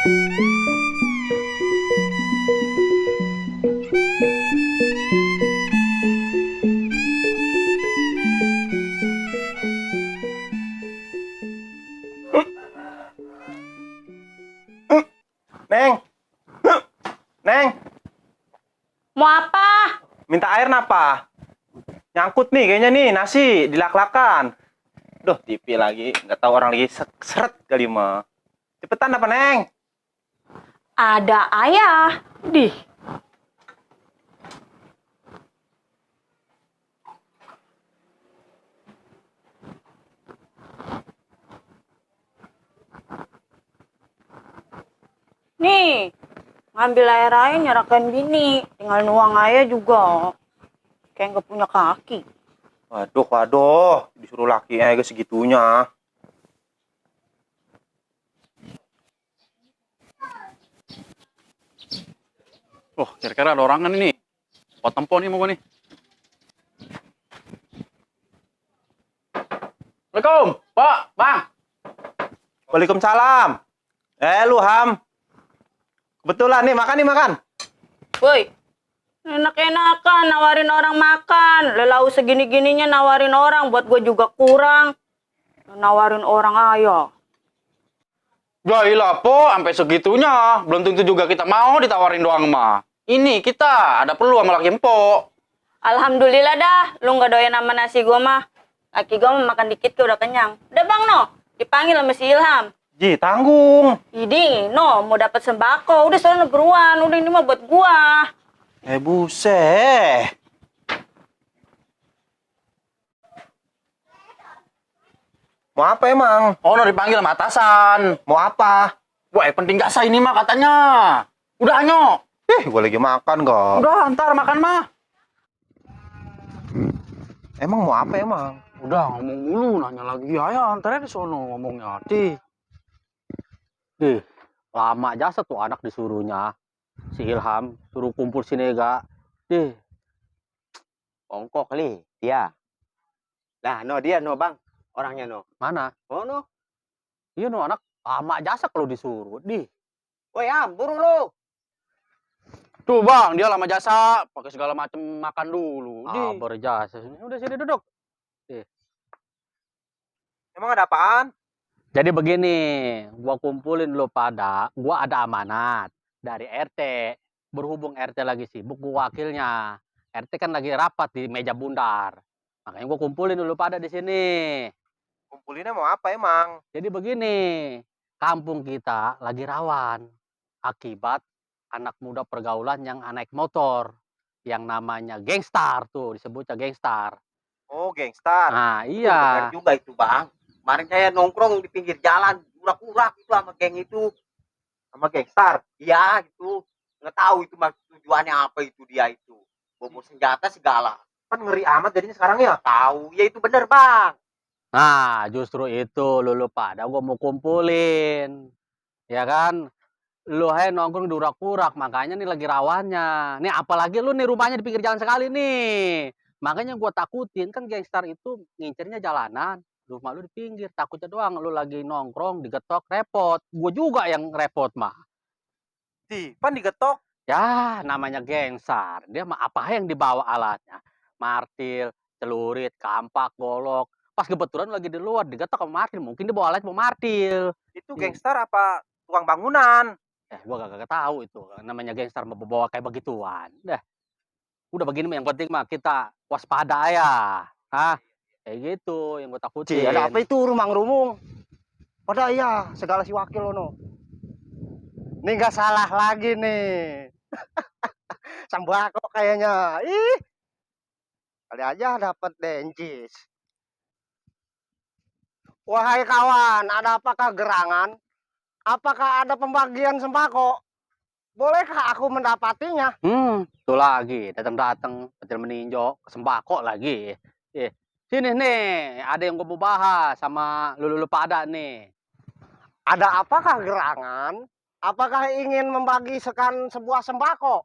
Neng, Neng, Mau apa? minta air napa? Nyangkut nih kayaknya nih nasi dilak-lakan. Duh, TV lagi, nggak tahu orang lagi seret kali mah. Cepetan apa Neng? Ada ayah. Dih. Nih, ngambil air aja nyerahkan bini. Tinggal nuang aja juga. Kayak nggak punya kaki. Waduh, waduh, disuruh laki aja segitunya. Oh, kira-kira ada orangan ini. Pot tempo nih mau gue nih. Assalamualaikum, Pak, Bang. Waalaikumsalam. Lu Ham. Kebetulan nih makan. Woi, enak-enakan nawarin orang makan. Lelau segini-gininya nawarin orang. Buat gue juga kurang. Nawarin orang aja. Jailah, Po, sampai segitunya. Belum tentu juga kita mau ditawarin doang mah. Ini kita ada perlu sama laki Empo. Alhamdulillah dah, lu nggak doyan sama nasi gua mah. Laki gua mah makan dikit ke udah kenyang. Udah Bang No, dipanggil sama si Ilham. Ji, tanggung. Idi, No, mau dapat sembako. Udah soalnya beruan, udah ini mah buat gua. Buset. Mau apa emang? Oh, no, dipanggil sama atasan. Mau apa? Wah, penting gak sah ini mah katanya. Udah, Nyok. Gue lagi makan kok. Udah, ntar makan mah. Emang mau apa emang? Udah, ngomong mulu, nanya lagi. Ayo, ntar di sono ngomongnya. Lama jasa tuh anak disuruhnya. Si Ilham, suruh kumpul si Nega. Ongkok kali, dia. Lah, no dia no bang, orangnya no. Mana? Oh no, Iya, no, anak lama jasa kalau disuruh. woi Am, burung lu. Tuh bang, dia lama jasa, pakai segala macam makan dulu. Berjasa. Udah sini duduk. Emang ada apaan? Jadi begini, gua kumpulin lo pada, gua ada amanat dari RT. Berhubung RT lagi sibuk, gua wakilnya. RT kan lagi rapat di meja bundar. Makanya gua kumpulin dulu pada di sini. Kumpulinnya mau apa emang? Jadi begini, kampung kita lagi rawan akibat anak muda pergaulan yang naik motor. Yang namanya gangstar tuh, disebutnya gangstar. Oh, gangstar. Nah, Bener iya. juga itu bang. Kemarin saya nongkrong di pinggir jalan, urak-urak itu sama geng itu. Sama gangstar. Iya gitu, nggak tahu itu maksud tujuannya apa itu dia itu. Bawa senjata segala. Kan ngeri amat jadinya sekarang ya. Tahu, ya itu bener bang. Nah, justru itu lulu pada gua mau kumpulin. Ya kan? Lu nongkrong di urak-urak, makanya nih lagi rawannya. Nih apalagi lu nih rumahnya di pinggir jalan sekali nih. Makanya gua takutin kan gangstar itu ngincernya jalanan. Rumah lu di pinggir, takutnya doang lu lagi nongkrong digetok repot. Gua juga yang repot mah. Pan digetok. Ya, namanya gangstar. Dia mah apa yang dibawa alatnya? Martil, celurit, kampak, golok. Pas kebetulan lagi di luar digetok sama martil, mungkin dia bawa alat mau martil. Itu gangstar apa tukang bangunan? Gua gak tahu itu. Namanya gangstar mau bawa kayak begituan. Udah begini mah yang penting mah kita waspada ya. Kayak gitu yang gua takutin. Ada apa itu rumang-rumung? Pada ya, segala si wakil ono. Ini nggak salah lagi nih. Sembako kayaknya. Ih. Kali aja dapat dencis. Wahai kawan, ada apakah gerangan? Apakah ada pembagian sembako? Bolehkah aku mendapatinya? Tuh lagi datang-datang petil meninjau sembako lagi. Sini nih, ada yang gua mau bahas sama lu pada nih. Ada apakah gerangan? Apakah ingin membagikan sebuah sembako?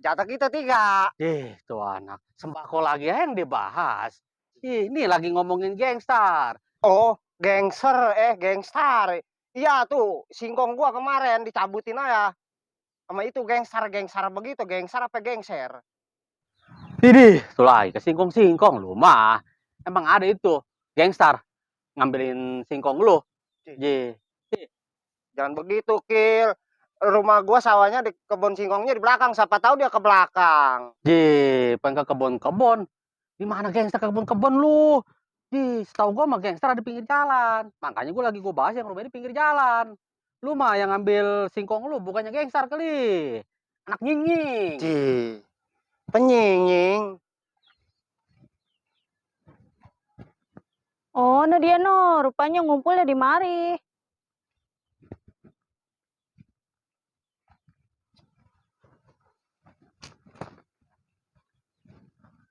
Jatah kita 3. Tuh anak, sembako lagi yang dibahas. Ini lagi ngomongin gangstar. Oh, gangstar. Iya tuh, singkong gua kemarin dicabutin aja. Sama itu gengser begitu, gengser apa gengser? Idih, tuh lagi ke singkong-singkong lu mah. Emang ada itu, gangster ngambilin singkong lu. Ji. Jangan begitu, Kil. Rumah gua sawahnya di kebun singkongnya di belakang, siapa tahu dia ke belakang. Ji, pengen ke kebun-kebun. Di mana gangster ke kebun-kebun lu? Ji, setahu gua mah gangster ada di pinggir jalan. Makanya gua bahas yang rumahnya di pinggir jalan. Lu mah yang ngambil singkong lu bukannya gangster kali. Anak nying-nying. Ji, penyinying. Oh, nah dia no, rupanya ngumpulnya di mari.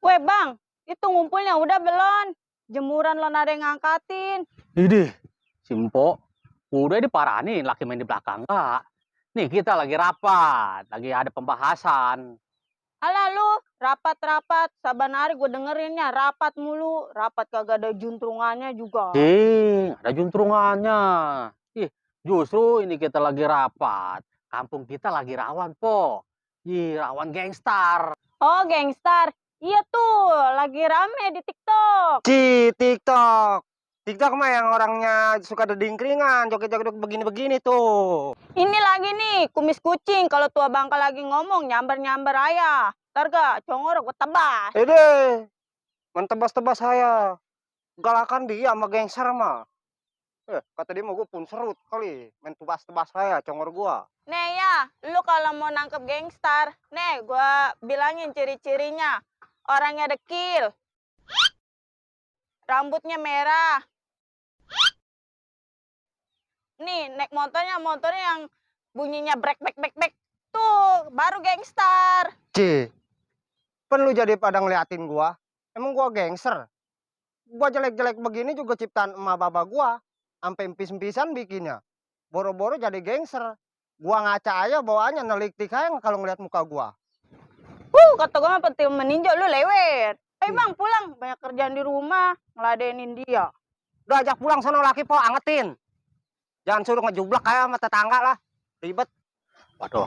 Weh bang, itu ngumpulnya udah belum? Jemuran lo ada yang ngangkatin. Idih, Simpo, udah diparanin laki main di belakang kak. Nih kita lagi rapat, lagi ada pembahasan. Alah lu, rapat-rapat. Saban hari gue dengerinnya, rapat mulu. Rapat kagak ada juntrungannya juga. Ada juntrungannya. Ih, justru ini kita lagi rapat. Kampung kita lagi rawan, po. Rawan gangstar. Oh, gangstar. Iya tuh, lagi rame di TikTok. TikTok. TikTok mah yang orangnya suka dedingkringan, joget-joget begini-begini tuh. Ini lagi nih, kumis kucing. Kalau tua bangka lagi ngomong, nyamber-nyamber ayah. Ntar gak, congor gue tebas. Deh, mentebas-tebas saya. Galakan dia sama gengser mah. Kata dia mau gue pun serut kali. Main tebas-tebas saya, congor gua. Nih ya, lu kalau mau nangkep gangstar, nih gue bilangin ciri-cirinya. Orangnya dekil. Rambutnya merah. Nih, naik motornya yang bunyinya brek brek brek brek. Tuh, baru gangstar. Pen lu jadi pada ngeliatin gua. Emang gua gangster? Gua jelek-jelek begini juga ciptaan emak baba gua. Sampai empis-empisan bikinnya. Boro-boro jadi gangster. Gua ngaca aja bawaannya neliktik aja kalau ngeliat muka gua. Kata gue mah penting meninjau lu lewet. Ayo bang, pulang. Banyak kerjaan di rumah. Ngeladenin dia. Udah ajak pulang sono laki po, angetin. Jangan suruh ngejublak kayak sama tetangga lah. Ribet. Waduh,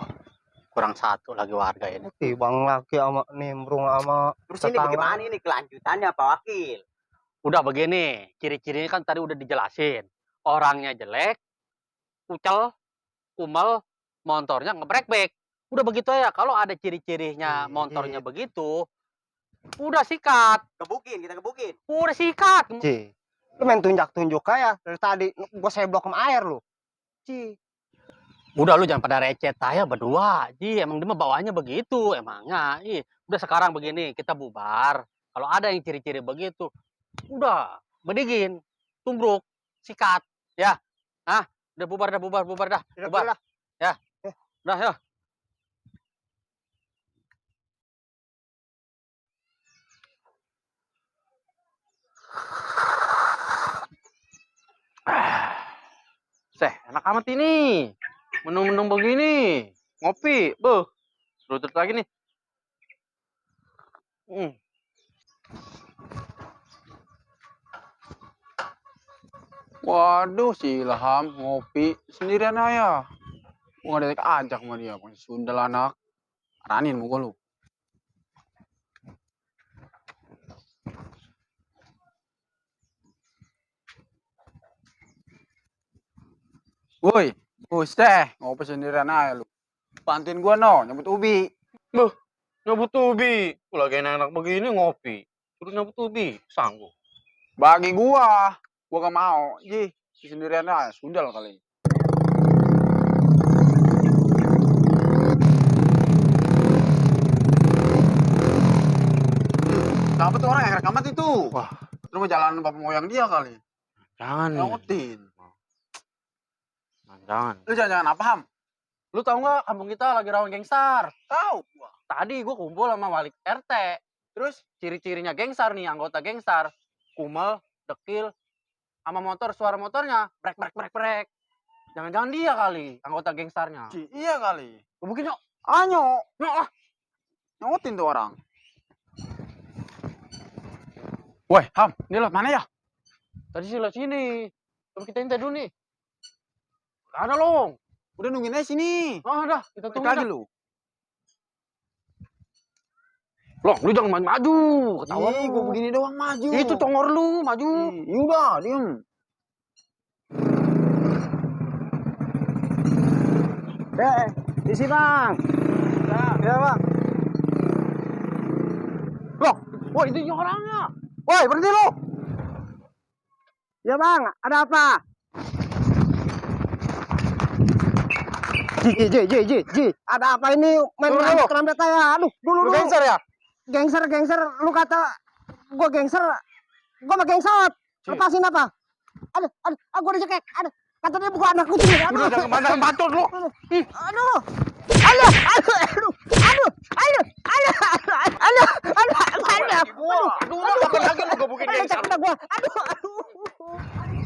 kurang satu lagi warga ini. Bang laki sama nimbrung sama Terus ini bagaimana ini kelanjutannya Pak Wakil? Udah begini, ciri-cirinya kan tadi udah dijelasin. Orangnya jelek, kucel, kumel, motornya ngebrek-brek. Udah begitu ya, kalau ada ciri-cirinya motornya begitu, udah sikat. Kita kebukin. Udah sikat. Lu main tunjuk-tunjuk kayak dari tadi gua seblok sama air lu. Udah lu jangan pada recet saya berdua. Emang dia mah bawaannya begitu emangnya. Udah sekarang begini, kita bubar. Kalau ada yang ciri-ciri begitu, udah bedigin, tumbruk, sikat, ya. Udah bubar dah. Bubar. Ya. Udah ya. Enak amat ini. Menung-menung begini. Ngopi, serutut lagi nih. Waduh, si Ilham ngopi sendirian aja. Gua nggak ajak sama dia, masih sundel anak. Ranin muka lu. Woi, buset, ngopi sendirian aja lu. Bantuin gua no, nyebut ubi. Nyebut ubi. Lagi enak-enak begini ngopi. Terus nyebut ubi, sanggup. Bagi gua gak mau. Sendirian aja, sundel kali. Siapa tuh orang yang rekamat itu? Wah. Lu mau jalan bapak moyang dia kali. Jangan nih. Ngautin. Jangan. Lu jangan apa, Ham? Lu tahu nggak kampung kita lagi rawan gangstar? Tahu. Tadi gua kumpul sama wali RT. Terus ciri-cirinya gangstar nih, anggota gangstar. Kumel, dekil, sama motor, suara motornya brek brek brek brek. Jangan-jangan dia kali anggota gangstarnya. Iya kali. Mungkin yuk. Anyo. Nyautin tuh orang. Woi, Ham, ini lo mana ya? Tadi sih lo sini. Coba kita intai dulu nih. Ada long. Udah nungguin aja sini. Oh, udah, kita tunggu Lagi dah. lu. Long, lu jangan maju. Ketahuan Ih, lu. gua begini doang maju. Itu tongor lu, maju. Yaudah, diem. Isi bang. Ya bang. Loh, wah itu orangnya. Woi berhenti lu. Ya bang, ada apa? Ji, ada apa ini main rambut saya? Aduh, dulu. Gangster ya? Gangster, lu kata gua gangster, gua mah gangsot. Lepasin apa? Aduh, gua dicekek. Aduh, kata dia bukan anak kucing. Aduh, Udah jangan bandang bacot lu. aduh. Kapan lagi lu gebukin gangster?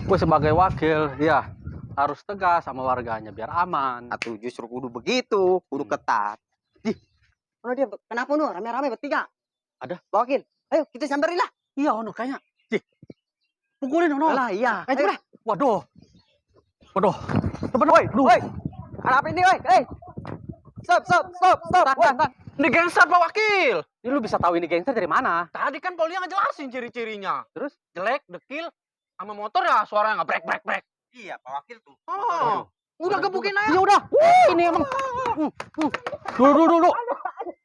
Gue sebagai wakil, ya harus tegas sama warganya biar aman. Atau justru kudu begitu, kudu ketat. Ono dia kenapa nu rame-rame bertiga? Ada. Wakil. Ayo kita samperin lah. Iya, ono kayaknya. Pukulin ono. Lah iya. Ayo, waduh. Temen, Woi. Ada apa ini, woi? Stop. Ini gangster Pak Wakil. Ini lu bisa tahu ini gangster dari mana? Tadi kan Poli yang ngejelasin ciri-cirinya. Terus? Jelek, dekil, sama motor ya suaranya nggak brek. Iya, Pak Wakil tuh. Oh, udah gebukin aja. Ya udah. Ini emang. Dulu.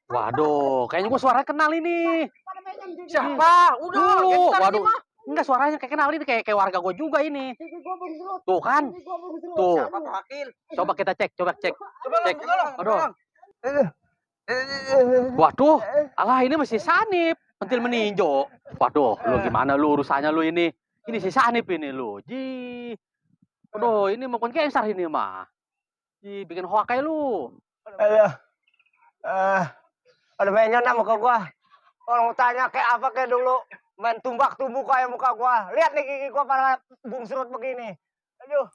Waduh, kayaknya gua suaranya kenal ini. Siapa? Udah, Dulu. gangster Waduh. ini mah. Enggak, suaranya kayak kenal ini kayak warga gua juga ini. Tuh kan. Tuh. Siapa Pak Wakil? Coba kita cek. Coba Cek. buka lo. Aduh. Waduh, alah ini masih Sanip, pentil meninjau. Waduh, lu gimana lu urusannya lu ini? Ini si Sanip ini lu. Ji. Aduh, ini bukan gangster ini mah. Ji, bikin hoak kayak lu. Ada mainnya nak muka gua. Orang tanya kayak apa kayak dulu. Main tumbak tumbuk kayak muka gua. Lihat nih gigi gua para bungsrut begini. Aduh.